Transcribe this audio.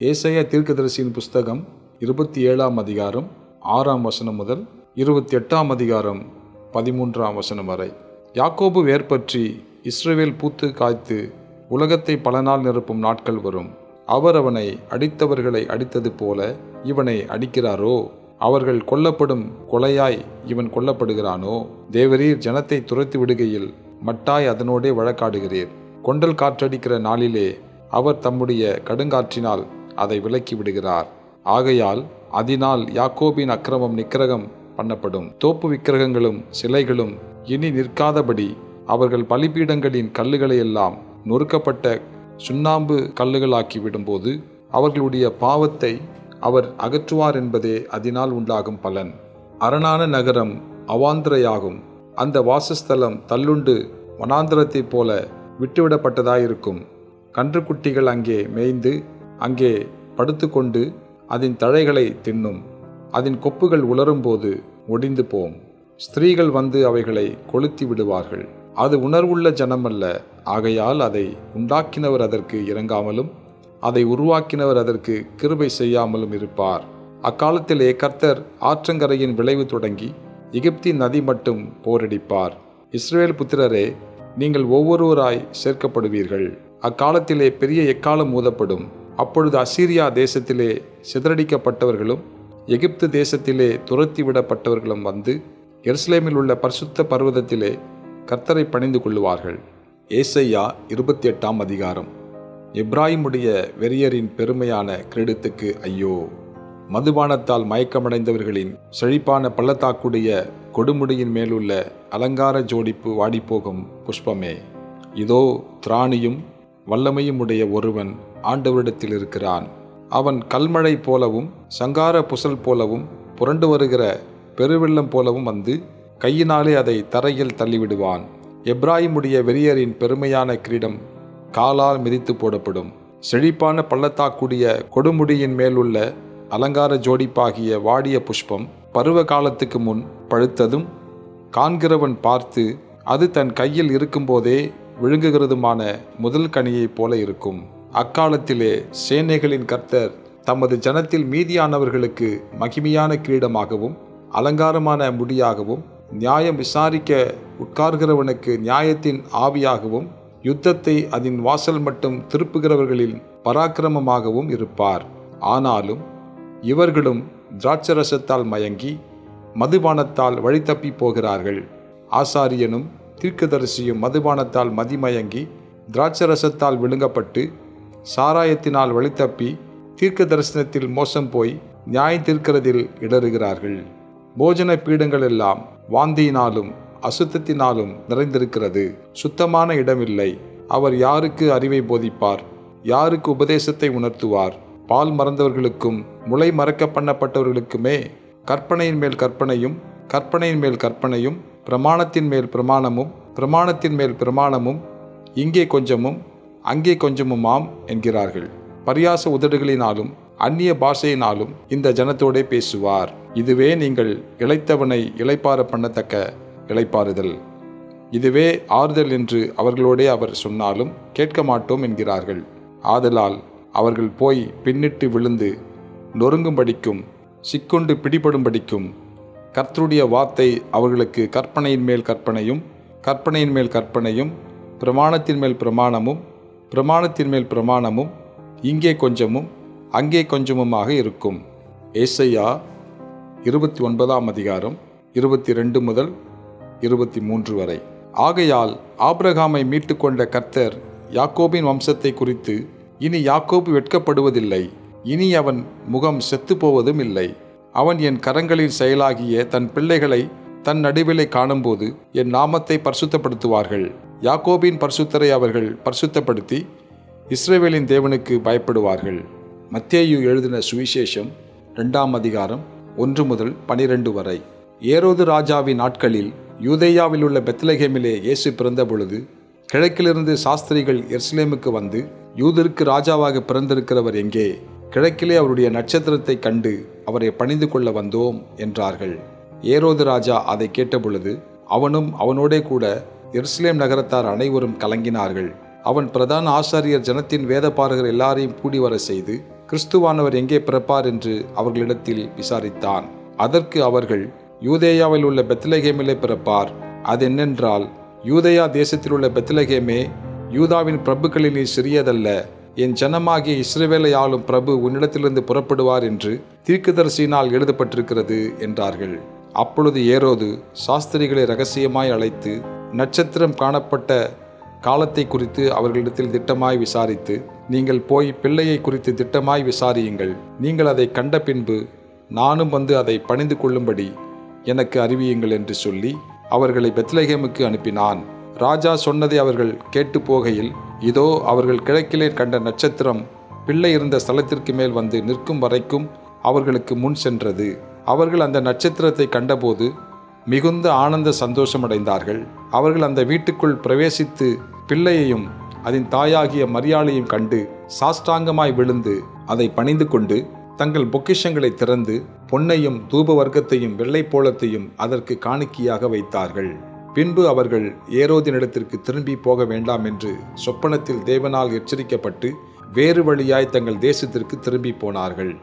ஏசாயா தீர்க்கதரிசியின் புஸ்தகம் 27ஆம் அதிகாரம் 6ஆம் வசனம் முதல் 28ஆம் அதிகாரம் 13ஆம் வசனம் வரை. யாக்கோபு வேர்பற்றி இஸ்ரவேல் பூத்து காய்த்து உலகத்தை பல நாள் நிரப்பும் நாட்கள் வரும். அவர் அவனை அடித்தவர்களை அடித்தது போல இவனை அடிக்கிறாரோ? அவர்கள் கொல்லப்படும் கொலையாய் இவன் கொல்லப்படுகிறானோ? தேவரீர் ஜனத்தை துரத்தி விடுகையில் மட்டாய் அதனோடே வழக்காடுகிறீர். கொண்டல் காற்றடிக்கிற நாளிலே அவர் தம்முடைய கடுங்காற்றினால் அதை விலக்கி விடுகிறார். ஆகையால் அதனால் யாக்கோபின் அக்கிரமம் நிக்கிரகம் பண்ணப்படும். தோப்பு விக்கிரகங்களும் சிலைகளும் இனி நிற்காதபடி அவர்கள் பலிபீடங்களின் கல்லுகளையெல்லாம் நொறுக்கப்பட்ட சுண்ணாம்பு கல்லுகளாக்கி விடும்போது அவர்களுடைய பாவத்தை அவர் அகற்றுவார் என்பதே அதனால் உண்டாகும் பலன். அரணான நகரம் அவாந்திரையாகும். அந்த வாசஸ்தலம் தள்ளுண்டு வனாந்திரத்தைப் போல விட்டுவிடப்பட்டதாயிருக்கும். கன்றுக்குட்டிகள் அங்கே மேய்ந்து அங்கே படுத்துக்கொண்டு அதன் தழைகளை தின்னும். அதன் கொப்புகள் உலரும்போது ஒடிந்து போம். ஸ்திரீகள் வந்து அவைகளை கொளுத்தி விடுவார்கள். அது உணர்வுள்ள ஜனமல்ல. ஆகையால் அதை உண்டாக்கினவர் அதற்கு இறங்காமலும் அதை உருவாக்கினவர் அதற்கு கிருபை செய்யாமலும் இருப்பார். அக்காலத்திலே கர்த்தர் ஆற்றங்கரையின் விளைவு தொடங்கி எகிப்தின் நதி மட்டும் போரடிப்பார். இஸ்ரவேல் புத்திரரே, நீங்கள் ஒவ்வொருவராய் சேர்க்கப்படுவீர்கள். அக்காலத்திலே பெரிய எக்காலம் ஊதப்படும். அப்பொழுது அசீரியா தேசத்திலே சிதறடிக்கப்பட்டவர்களும் எகிப்து தேசத்திலே துரத்தி விடப்பட்டவர்களும் வந்து எருசலேமில் உள்ள பரிசுத்த பர்வதத்திலே கர்த்தரை பணிந்து கொள்ளுவார்கள். ஏசாயா 28ஆம் அதிகாரம். எப்பிராயீமுடைய வெறியரின் பெருமையான கிரீடத்துக்கு ஐயோ! மதுபானத்தால் மயக்கமடைந்தவர்களின் செழிப்பான பள்ளத்தாக்குடைய கொடுமுடியின் மேலுள்ள அலங்கார ஜோடிப்பு வாடிப்போகும் புஷ்பமே! இதோ திராணியும் வல்லமையும் உடைய ஒருவன் ஆண்டவரிடத்தில் இருக்கிறான். அவன் கல்மழை போலவும் சங்கார புசல் போலவும் புரண்டு வருகிற பெருவெள்ளம் போலவும் வந்து கையினாலே அதை தரையில் தள்ளிவிடுவான். எப்பிராயீமுடைய வெறியரின் பெருமையான கிரீடம் காலால் மிதித்து போடப்படும். செழிப்பான பள்ளத்தாக்குடைய கொடுமுடியின் மேலுள்ள அலங்கார ஜோடிப்பாகிய வாடிய புஷ்பம் பருவ காலத்துக்கு முன் பழுத்ததும் காண்கிறவன் பார்த்து அது தன் கையில் இருக்கும்போதே விழுங்குகிறதுமான முதல் கனியைப் போல இருக்கும். அக்காலத்திலே சேனைகளின் கர்த்தர் தமது ஜனத்தில் மீதியானவர்களுக்கு மகிமையான கிரீடமாகவும் அலங்காரமான முடியாகவும் நியாயம் விசாரிக்க உட்கார்கிறவனுக்கு நியாயத்தின் ஆவியாகவும் யுத்தத்தை அதன் வாசல் மட்டும் திருப்புகிறவர்களின் பராக்கிரமமாகவும் இருப்பார். ஆனாலும் இவர்களும் திராட்சரசத்தால் மயங்கி மதுபானத்தால் வழித்தப்பி போகிறார்கள். ஆசாரியனும் தீர்க்கதரிசியும் மதுபானத்தால் மதிமயங்கி திராட்சரசத்தால் விழுங்கப்பட்டு சாராயத்தினால் வழித்தப்பி தீர்க்க தரிசனத்தில் மோசம் போய் நியாயம் தீர்க்கிறதில் இடறுகிறார்கள். போஜன பீடங்கள் எல்லாம் வாந்தியினாலும் அசுத்தத்தினாலும் நிறைந்திருக்கிறது. சுத்தமான இடமில்லை. அவர் யாருக்கு அறிவை போதிப்பார்? யாருக்கு உபதேசத்தை உணர்த்துவார்? பால் மறந்தவர்களுக்கும் முளை மறக்க பண்ணப்பட்டவர்களுக்குமே கற்பனையின் மேல் கற்பனையும் கற்பனையின் மேல் கற்பனையும் பிரமாணத்தின் மேல் பிரமாணமும் பிரமாணத்தின் மேல் பிரமாணமும் இங்கே கொஞ்சமும் அங்கே கொஞ்சமுமாம் என்கிறார்கள். பரியாச உதடுகளினாலும் அந்நிய பாஷையினாலும் இந்த ஜனத்தோடே பேசுவார். இதுவே நீங்கள் இளைத்தவனை இளைப்பாற பண்ணத்தக்க இளைப்பாறுதல். இதுவே ஆறுதல் என்று அவர்களோடே அவர் சொன்னாலும் கேட்க மாட்டோம் என்கிறார்கள். ஆதலால் அவர்கள் போய் பின்னிட்டு விழுந்து நொறுங்கும்படிக்கும் சிக்குண்டு பிடிபடும்படிக்கும் கர்த்தருடைய வார்த்தை அவர்களுக்கு கற்பனையின் மேல் கற்பனையும் கற்பனையின் மேல் கற்பனையும் பிரமாணத்தின் மேல் பிரமாணமும் பிரமாணத்தின் மேல் பிரமாணமும் இங்கே கொஞ்சமும் அங்கே கொஞ்சமுமாக இருக்கும். ஏசாயா 29ஆம் அதிகாரம் 22 முதல் 23 வரை. ஆகையால் ஆபிரகாமை மீட்டு கொண்ட கர்த்தர் யாக்கோபின் வம்சத்தை குறித்து இனி யாக்கோபு வெட்கப்படுவதில்லை, இனி அவன் முகம் செத்து போவதும் இல்லை. அவன் என் கரங்களின் செயலாகிய தன் பிள்ளைகளை தன் நடுவிலை காணும்போது என் நாமத்தை பரிசுத்தப்படுத்துவார்கள். யாக்கோபின் பரிசுத்தரை அவர்கள் பரிசுத்தப்படுத்தி இஸ்ரவேலின் தேவனுக்கு பயப்படுவார்கள். மத்தேயு எழுதின சுவிசேஷம் 2ஆம் அதிகாரம் 1 முதல் 12 வரை. ஏரோது ராஜாவின் நாட்களில் யூதேயாவில் உள்ள பெத்லகேமிலே இயேசு பிறந்த பொழுது கிழக்கிலிருந்து சாஸ்திரிகள் எருசலேமுக்கு வந்து, யூதருக்கு ராஜாவாக பிறந்திருக்கிறவர் எங்கே? கிழக்கிலே அவருடைய நட்சத்திரத்தை கண்டு அவரை பணிந்து கொள்ள வந்தோம் என்றார்கள். ஏரோது ராஜா அதை கேட்டபொழுது அவனும் அவனோடே கூட எருசலேம் நகரத்தார் அனைவரும் கலங்கினார்கள். அவன் பிரதான ஆசாரியர் ஜனத்தின் வேதபாரகர் எல்லாரையும் கூடி வர செய்து கிறிஸ்துவானவர் எங்கே பிறப்பார் என்று அவர்களிடத்தில் விசாரித்தான். அதற்கு அவர்கள், யூதேயாவில் உள்ள பெத்லகேமிலே பிறப்பார். அது என்னென்றால், யூதேயா தேசத்தில் உள்ள பெத்லகேமே, யூதாவின் பிரபுக்களில் நீ சிறியதல்ல, என் ஜனமாகிய இஸ்ரவேலை ஆளும் பிரபு உன்னிடத்திலிருந்து புறப்படுவார் என்று தீர்க்கதரிசியினால் எழுதப்பட்டிருக்கிறது என்றார்கள். அப்பொழுது ஏரோது சாஸ்திரிகளை இரகசியமாய் அழைத்து நட்சத்திரம் காணப்பட்ட காலத்தை குறித்து அவர்களிடத்தில் திட்டமாய் விசாரித்து, நீங்கள் போய் பிள்ளையை குறித்து திட்டமாய் விசாரியுங்கள். நீங்கள் அதை கண்ட பின்பு நானும் வந்து அதை பணிந்து கொள்ளும்படி எனக்கு அறிவியுங்கள் என்று சொல்லி அவர்களை பெத்லகேமுக்கு அனுப்பினான். ராஜா சொன்னதை அவர்கள் கேட்டு போகையில், இதோ அவர்கள் கிழக்கிலே கண்ட நட்சத்திரம் பிள்ளை இருந்த ஸ்தலத்திற்கு மேல் வந்து நிற்கும் வரைக்கும் அவர்களுக்கு முன் சென்றது. அவர்கள் அந்த நட்சத்திரத்தை கண்டபோது மிகுந்த ஆனந்த சந்தோஷமடைந்தார்கள். அவர்கள் அந்த வீட்டுக்குள் பிரவேசித்து பிள்ளையையும் அதன் தாயாகிய மரியாளையும் கண்டு சாஷ்டாங்கமாய் விழுந்து அதை பணிந்து கொண்டு தங்கள் பொக்கிஷங்களை திறந்து பொன்னையும் தூப வர்க்கத்தையும் வெள்ளைப்போளத்தையும் அதற்கு காணிக்கையாக வைத்தார்கள். பின்பு அவர்கள் ஏரோதினிடத்திற்கு திரும்பி போக வேண்டாம் என்று சொப்பனத்தில் தேவனால் எச்சரிக்கப்பட்டு வேறு வழியாய் தங்கள் தேசத்திற்கு திரும்பி போனார்கள்.